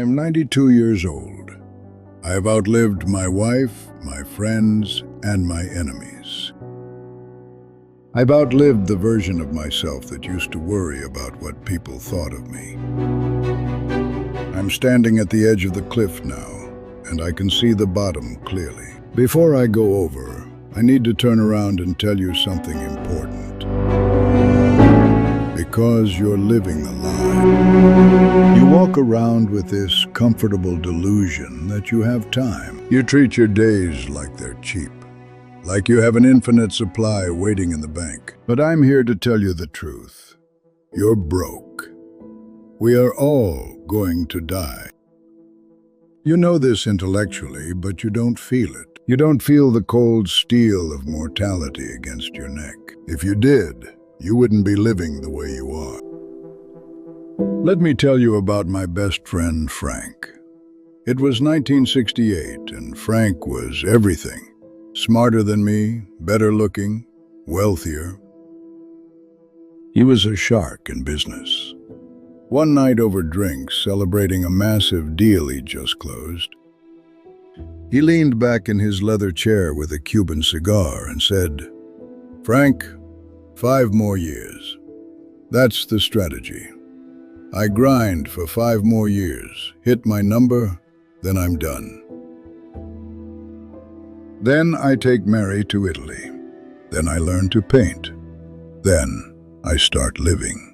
am 92 years old. I have outlived my wife, my friends, and my enemies. I've outlived the version of myself that used to worry about what people thought of me. I'm standing at the edge of the cliff now, and I can see the bottom clearly. Before I go over, I need to turn around and tell you something important. Because you're living the lie. You walk around with this comfortable delusion that you have time. You treat your days like they're cheap, like you have an infinite supply waiting in the bank. But I'm here to tell you the truth. You're broke. We are all going to die. You know this intellectually, but you don't feel it. You don't feel the cold steel of mortality against your neck. If you did, you wouldn't be living the way you are. Let me tell you about my best friend, Frank. It was 1968, and Frank was everything. Smarter than me, better looking, wealthier. He was a shark in business. One night over drinks, celebrating a massive deal he'd just closed, he leaned back in his leather chair with a Cuban cigar and said, "Frank, 5 more years. That's the strategy. I grind for 5 more years, hit my number, then I'm done. Then I take Mary to Italy. Then I learn to paint. Then I start living."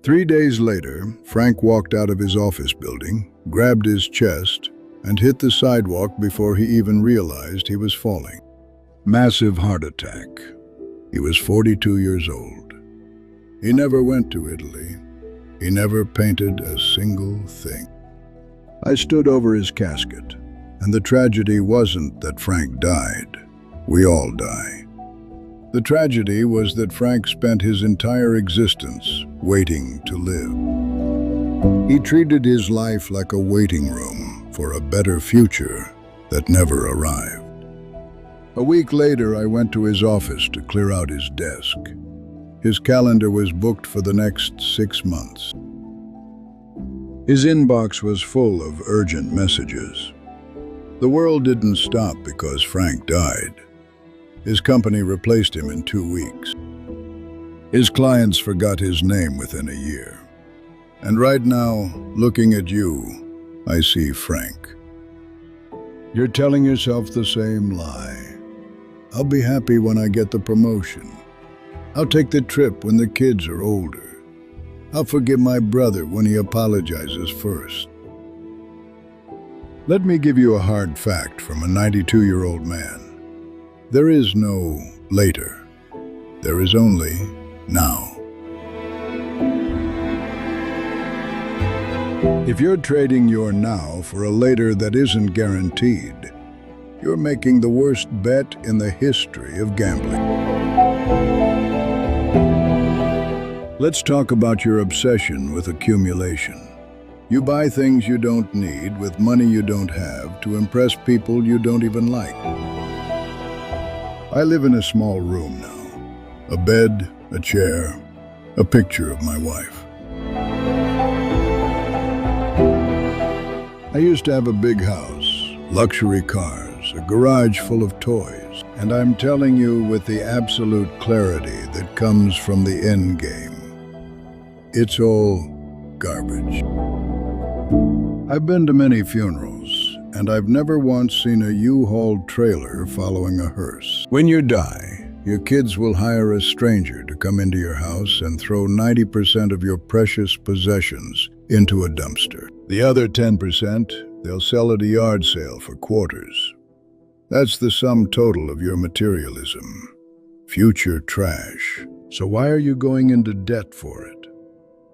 3 days later, Frank walked out of his office building, grabbed his chest, and hit the sidewalk before he even realized he was falling. Massive heart attack. He was 42 years old. He never went to Italy. He never painted a single thing. I stood over his casket, and the tragedy wasn't that Frank died. We all die. The tragedy was that Frank spent his entire existence waiting to live. He treated his life like a waiting room for a better future that never arrived. A week later, I went to his office to clear out his desk. His calendar was booked for the next 6 months. His inbox was full of urgent messages. The world didn't stop because Frank died. His company replaced him in 2 weeks. His clients forgot his name within a year. And right now, looking at you, I see Frank. You're telling yourself the same lie. I'll be happy when I get the promotion. I'll take the trip when the kids are older. I'll forgive my brother when he apologizes first. Let me give you a hard fact from a 92-year-old man. There is no later. There is only now. If you're trading your now for a later that isn't guaranteed, you're making the worst bet in the history of gambling. Let's talk about your obsession with accumulation. You buy things you don't need with money you don't have to impress people you don't even like. I live in a small room now. A bed, a chair, a picture of my wife. I used to have a big house, luxury cars, a garage full of toys, and I'm telling you with the absolute clarity that comes from the end game. It's all garbage. I've been to many funerals, and I've never once seen a U-Haul trailer following a hearse. When you die, your kids will hire a stranger to come into your house and throw 90% of your precious possessions into a dumpster. The other 10%, they'll sell at a yard sale for quarters. That's the sum total of your materialism. Future trash. So why are you going into debt for it?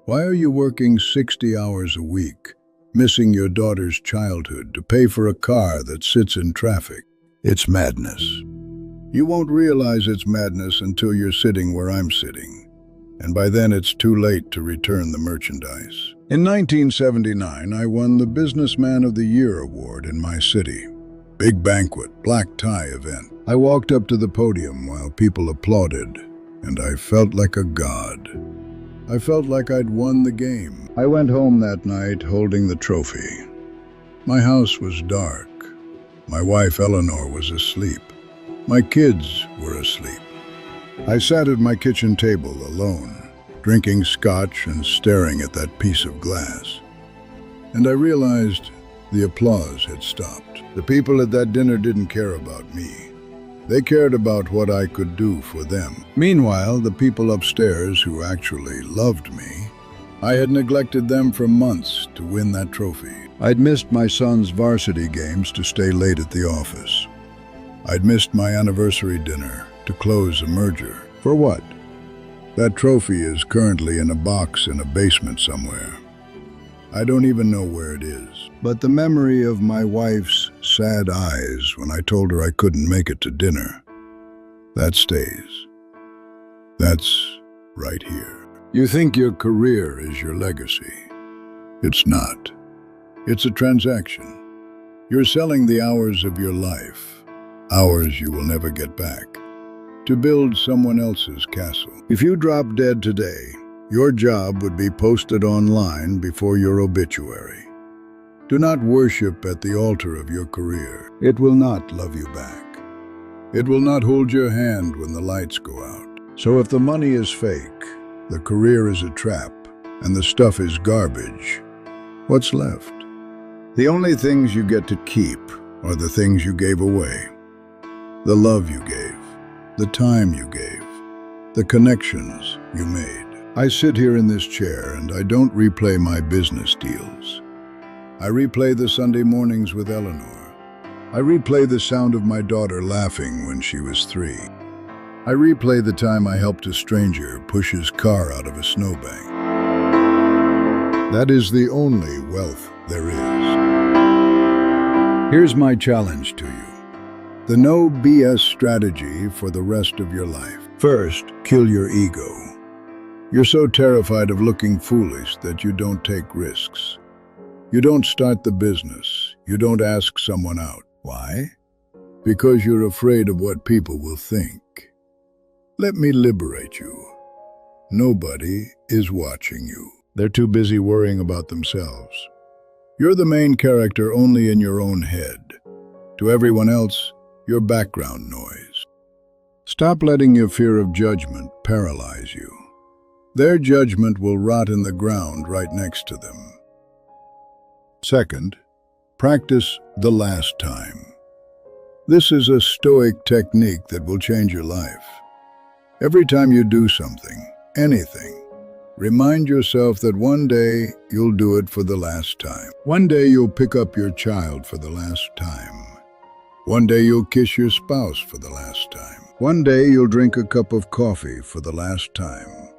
Why are you working 60 hours a week, missing your daughter's childhood to pay for a car that sits in traffic? It's madness. You won't realize it's madness until you're sitting where I'm sitting, and by then it's too late to return the merchandise. In 1979, I won the Businessman of the Year award in my city. Big banquet, black tie event. I walked up to the podium while people applauded, and I felt like a god. I felt like I'd won the game. I went home that night holding the trophy. My house was dark. My wife Eleanor was asleep. My kids were asleep. I sat at my kitchen table alone, drinking scotch and staring at that piece of glass. And I realized the applause had stopped. The people at that dinner didn't care about me. They cared about what I could do for them. Meanwhile, the people upstairs who actually loved me, I had neglected them for months to win that trophy. I'd missed my son's varsity games to stay late at the office. I'd missed my anniversary dinner to close a merger. For what? That trophy is currently in a box in a basement somewhere. I don't even know where it is. But the memory of my wife's sad eyes when I told her I couldn't make it to dinner, that stays. That's right here. You think your career is your legacy. It's not. It's a transaction. You're selling the hours of your life, hours you will never get back, to build someone else's castle. If you drop dead today, your job would be posted online before your obituary. Do not worship at the altar of your career. It will not love you back. It will not hold your hand when the lights go out. So if the money is fake, the career is a trap, and the stuff is garbage, what's left? The only things you get to keep are the things you gave away. The love you gave, the time you gave, the connections you made. I sit here in this chair and I don't replay my business deals. I replay the Sunday mornings with Eleanor. I replay the sound of my daughter laughing when she was 3. I replay the time I helped a stranger push his car out of a snowbank. That is the only wealth there is. Here's my challenge to you. The no BS strategy for the rest of your life. First, kill your ego. You're so terrified of looking foolish that you don't take risks. You don't start the business. You don't ask someone out. Why? Because you're afraid of what people will think. Let me liberate you. Nobody is watching you. They're too busy worrying about themselves. You're the main character only in your own head. To everyone else, you're background noise. Stop letting your fear of judgment paralyze you. Their judgment will rot in the ground right next to them. Second, practice the last time. This is a Stoic technique that will change your life. Every time you do something, anything, remind yourself that one day you'll do it for the last time. One day you'll pick up your child for the last time. One day you'll kiss your spouse for the last time. One day you'll drink a cup of coffee for the last time.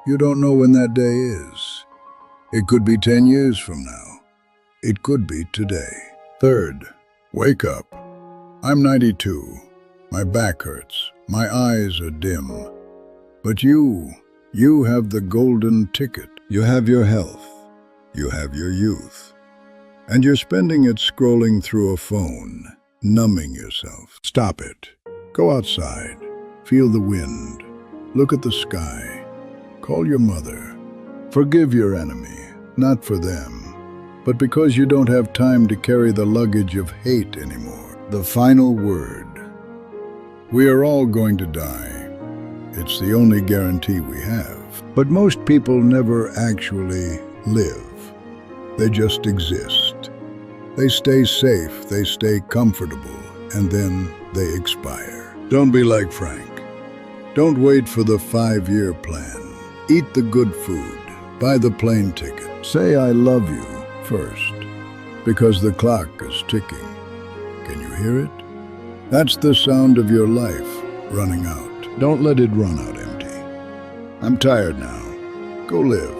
You don't know when that day is. It could be 10 years from now. It could be today. Third, wake up. I'm 92. My back hurts. My eyes are dim. But you have the golden ticket. You have your health. You have your youth. And you're spending it scrolling through a phone, numbing yourself. Stop it. Go outside. Feel the wind. Look at the sky. Call your mother. Forgive your enemy, not for them, but because you don't have time to carry the luggage of hate anymore. The final word. We are all going to die. It's the only guarantee we have. But most people never actually live. They just exist. They stay safe, they stay comfortable, and then they expire. Don't be like Frank. Don't wait for the 5-year plan. Eat the good food. Buy the plane ticket. Say I love you first, because the clock is ticking. Can you hear it? That's the sound of your life running out. Don't let it run out empty. I'm tired now. Go live.